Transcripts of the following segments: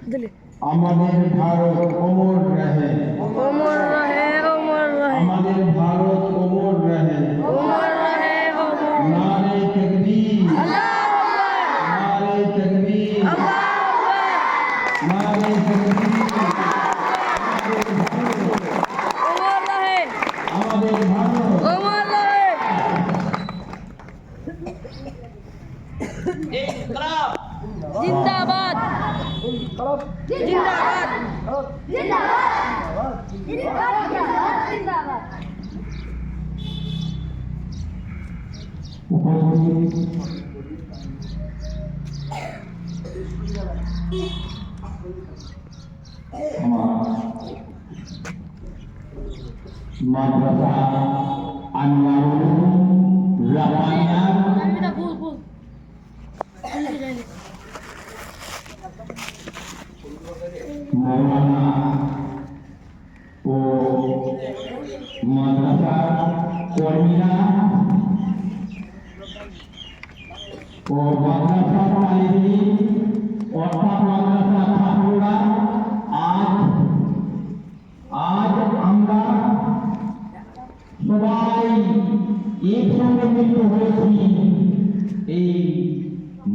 আমাদের ভারত অমর রহে, অমর রহে, অমর রহে, আমাদের ভারত অমর রহে। অমর রহে, অমর। নারে তাকবীর, আল্লাহু আকবার, নারে তাকবীর, আল্লাহু আকবার, নারে তাকবীর। অমর রহে, আমাদের ভারত অমর রহে। ইনকলাব জিন্দাবাদ, জিন্দাবাদ, মাদ্রাসা আনোয়ারুল রাব্বানিয়া মৌলানা ও মাদ্রাসা কর্মীরা ও মাদ্রাসা তালিবিন অর্থাৎ মাদ্রাসা ছাত্ররা আজ আমরা সবাই একসঙ্গে মিলিত হয়েছি এই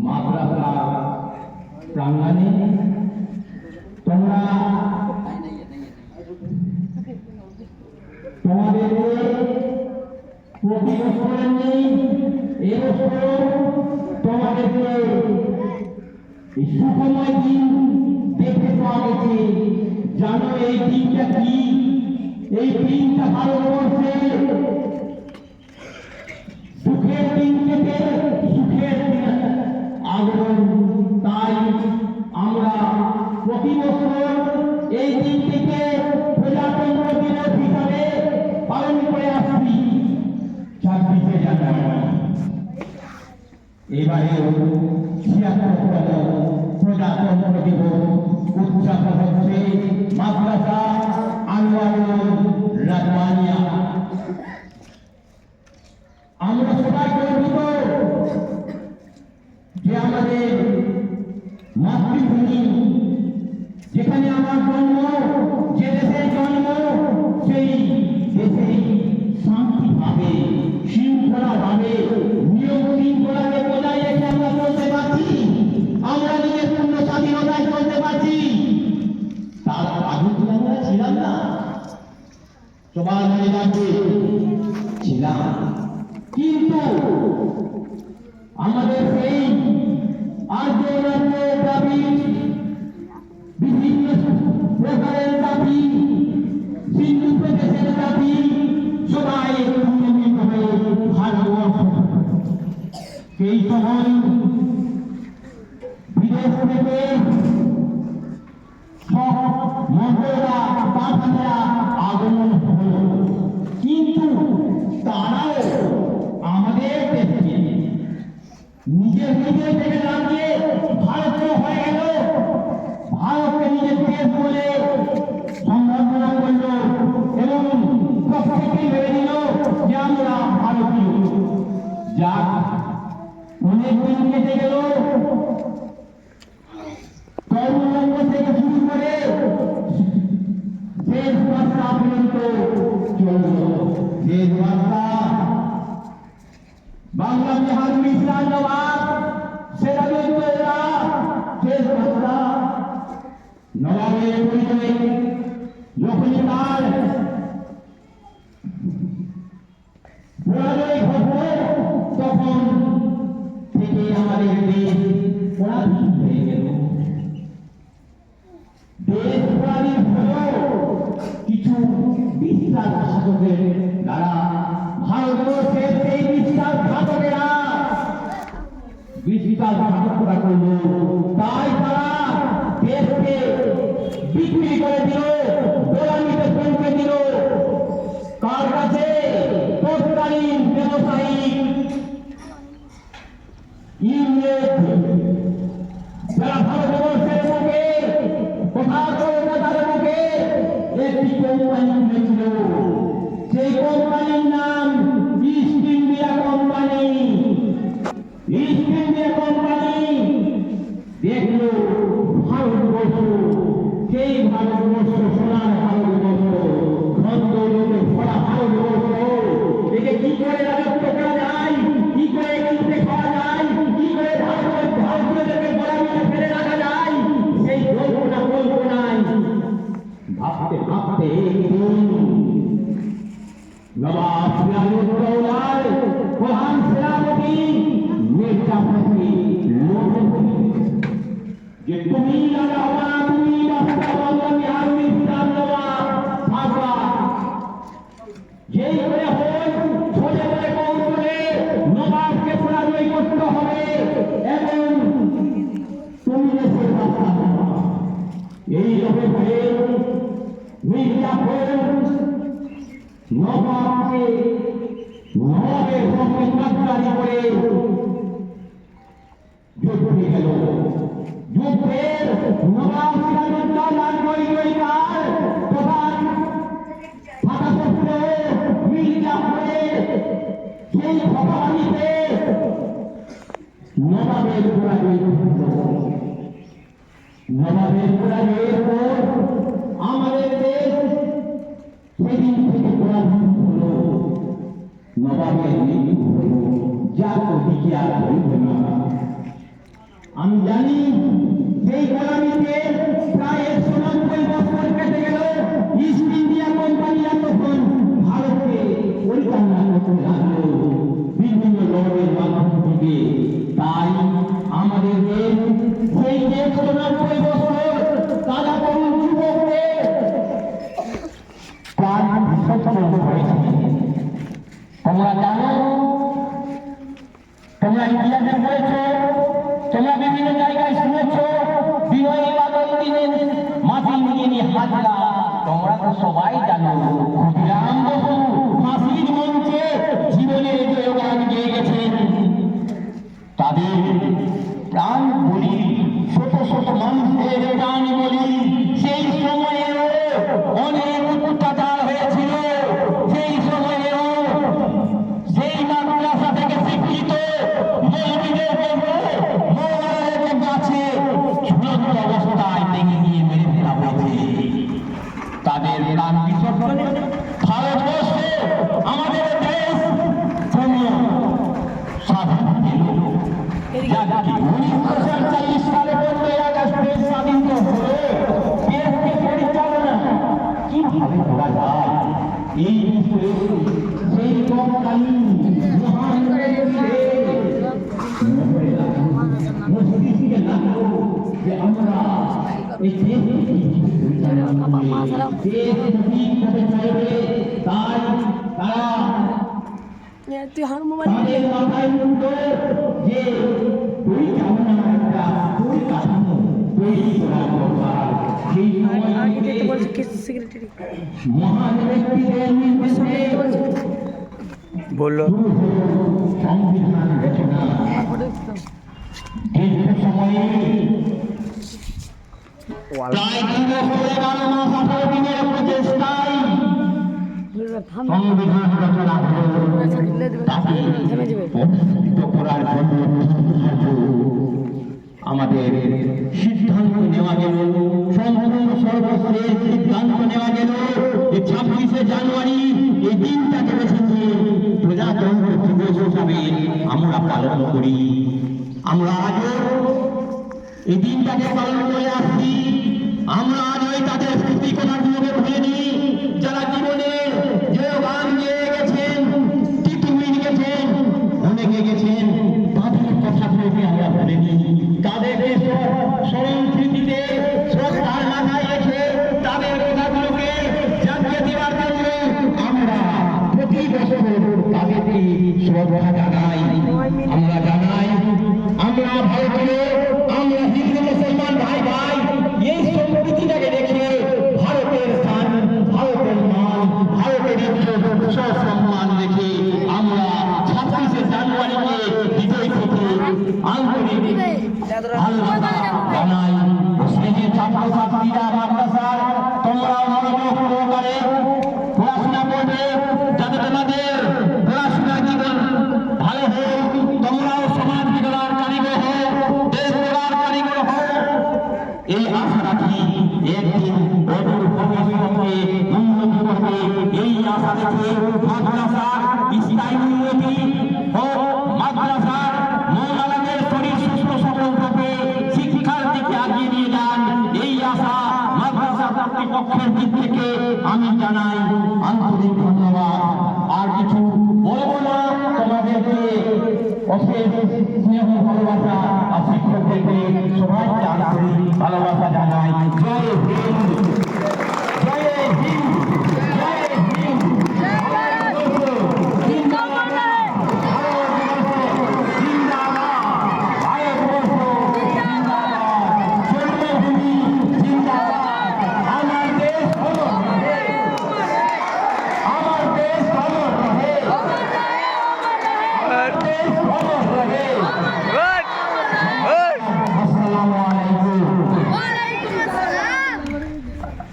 মাদ্রাসা প্রাঙ্গণে। তোমরা তোমাদেরকে প্রতি বছরের নেই এবছর তোমাদেরকে এই সুখময় দিন দেখতে পাওয়া গেছে। জানো এই দিনটা কি? এই দিনটা ভারতবর্ষে সুখের দিন থেকে সুখের দিন আগমন। তাই আমরা প্রতি বছর এই দিনটিকে প্রজাতন্ত্র দিবস হিসাবে পালন করে আসছি 26শে জানুয়ারি। এবারেও 76তম প্রজাতন্ত্র দিবস উদযাপন হচ্ছে মাদ্রাসা আনোয়ারুল রাব্বানিয়া। আমরা সবাই গর্বিত যে আমাদের মাতৃভূমি, যেখানে আমার জন্ম, যে দেশে জন্ম, সেই দেশে শান্তিভাবে শৃঙ্খলাভাবে নিয়ম শৃঙ্খলাকে বজায় রেখে আমরা চলতে পারছি। আমরা নিজের পূর্ণ স্বাধীনতায় চলতে পারছি। তার আগে কি আমরা ছিলাম না? সবার মনে রাখবে ছিলাম, কিন্তু আমাদের সেই আর্য দাবি, বিভিন্ন প্রকারের দাবি, সিন্ধু প্রদেশের দাবি, সবাই মিলিত হয়ে ভারতবর্ষ সেই সময় বিদেশ থেকে সব মন্ত্রীরা পাঠানেরা আগমন হল, কিন্তু তারাও আমাদের দেশকে নিজের থেকে দাঁড়িয়ে ভারতীয় হয়ে গেল। ভারতকে নিজের দেশ বলে সম্বোধনা করল এবং প্রত্যেকেই ভেবে নিল যে আমরা ভারতীয়। যাক, অনেক দিন কেটে গেল। তরুণ থেকে শুরু করে শেষ বার্তা পর্যন্ত চলল। শেষ বার্তা বাংলা বিহার মিশ্রান নবাব সেরাজউদ্দৌলা। শেষ বার্তা নবাবের পরিচয় যখনই তার পরাজয় ঘটল, তখন থেকে আমাদের দেশ পরাধীন হয়ে গেল। দেশ পরাধীন হলেও কিছু বিশ্বাসঘাতকের দ্বারা ভারতবর্ষের সেই বিশ্বাসঘাতকেরা বিশ্বাসঘাতকতা করল। তাই তারা দেশকে বিক্রি করে দিল, গোলামিতে পৌঁছে দিল। কার কাছে? তৎকালীন ব্যবসায়িক ইংরেজ, যারা ভারতবর্ষের মুখে কথা কলকাতার মুখে একটি কোম্পানি খুলেছিল। সেই কোম্পানির নাম east India company. East India company দেখলো ভারতবর্ষ দেখুন নবাব সিরাজউদ্দৌলার প্রধান সেনাপতি মির্জা ফখরুল লোধি যে তুমি লাগাওয়া তুমি বাস্তবায়নে আমি ইসলাম নবাব ভাগা যেই করে হোক ছোটে করে কৌশলে নবাবকে পরাজয় করতে হবে এবং তুমি দেশের রাস্তা এই লোকে হয়ে মির্জা ফখরুল নবাবকে নবাবের পক্ষে গ্রেফতারি করে যুদ্ধে গেল যুদ্ধের নবাব সিরাজউদ্দৌলার জয়জয়কার প্রধান ফাঁকাপুত্র মির্জা ফখরুল সেই ভগবানীতে নবাবের পরাজয় নবাবের পরাজয়ের পর আমাদের দেশ সেদিন থেকে পরাধীন হল নবাবের মৃত্যু হল যা কবিকে আর হইব না আমি জানি সেই গোলামীতে প্রায় 190 বছর কেটে গেল ইস্ট ইন্ডিয়া কোম্পানি তখন ভারতকে পরিচালনা করতে লাগলো বিভিন্ন লড়াইয়ের মাধ্যম থেকে তাই আমাদের দেশ সেই 190 বছর তারা তরুণ যুবকদের প্রাণ বিসর্জন হয়েছে তোমরা জানো তোমরা ইতিহাসে পড়েছ তোমরা বিভিন্ন জায়গায় শুনেছ বিনয় বাদল দিনের মাটি নিয়ে হাজরা তোমরা তো সবাই জানো ক্ষুদিরাম বসু ফাঁসির মঞ্চে জীবনের জয়গান গেয়ে গেছেন তাদের প্রাণ বলি শত শত মানুষের প্রাণ বলি সেই সময়েও অনেক অত্যাচার হয়েছিল সেই সময়েও সেই মাদ্রাসা থেকে শিক্ষিত মৌলবীদের মৌলানাদের কাছে ঝুলন্ত অবস্থায় টেনে নিয়ে মেরে ফেলা হয়েছে তাদের প্রাণ বিসর্জনে ভারতবর্ষ আমাদের দেশ স্বাধীন পেল 1947 সালে 15 আগস্টে স্বাধীন হলে দেশকে পরিচালনা কিভাবে করা যায় এই বিষয়ে সেই তৎকালীন মহান মসজিদকে লাগলো যে আমরা এই দেশকে পরিচালনা করতে চাইবে তাই তারা তুই হার মোবাইল তাদের মাথায় উঠল যে পরিচালনা একটা পরিকাঠামো তৈরি করা দরকার সেই আগে যেতে সময় বলছে কি সেক্রেটারি মহান ব্যক্তিদের নির্দেশে বললো সংবিধান রচনা দীর্ঘ সময়ে প্রায় 2 বছর 11 মাস 18 দিনের প্রচেষ্টায় সংবিধান রচনা হল তাকে প্রতিষ্ঠিত করার জন্য আমাদের সিদ্ধান্ত নেওয়া গেল সম্পূর্ণ সর্বশেষ সিদ্ধান্ত নেওয়া গেল যে 26শে জানুয়ারি এই দিনটাকে বেছে নিয়ে প্রজাতন্ত্র দিবস হিসাবে আমরা পালন করি আমরা আজও এই দিনটাকে পালন করে আসছি আমরা আজ ওই তাদের স্মৃতি কথাগুলোকে ভুলিনি যারা জীবনের জয়গান গেয়ে গেছেন টিটুমিন গেছেন অনেকে গেছেন তাদের কথাগুলোকে আমরা ভুলিনি তাদেরকে স্মরণ স্মৃতিতে শ্রদ্ধার মাথায় রেখে তাদের কথাগুলোকে জানিয়ে দেওয়ার জন্য আমরা প্রতি বছর তাদেরকে শ্রদ্ধা জানাই আমরা জানাই আমরা ভারতীয় আমরা হিন্দু মুসলমান ভাই ভাই এই সম্প্রীতিটাকে রেখে ভারতের স্থান ভারতের মান ভারতের সম্মান রেখে আমরা 26শে জানুয়ারিকে বিজয় থেকে আন্তরিক ভালোবাসা জানাই স্নেহের ছাত্রছাত্রীরা মাদ্রাসার তোমরা মনোযোগ সহকারে পড়াশোনা করবে যাতে তোমাদের পড়াশোনা জীবন ভালো হোক তোমরাও সমাজ বিগড়ার কারিগর হও দেশ গড়ার কারিগর হও এই আশা রাখি একদিন অদূর ভবিষ্যতে উন্নতি করবে এই আশা রেখে মাদ্রাসার স্থায়ী উন্নতি ও মাদ্রাসার মৌলানাদের শরীর সুস্থ সবল থাকে শিক্ষার দিকে আগিয়ে নিয়ে যান এই আশা মাদ্রাসা কর্তৃপক্ষের দিক থেকে আমি জানাই আন্তরিক ধন্যবাদ। আর কিছু বলবো না, তোমাদেরকে অশেষ স্নেহ ভালোবাসা আর শিক্ষকদেরকে সবাইকে আন্তরিক ভালোবাসা জানাই। জয় হিন্দ।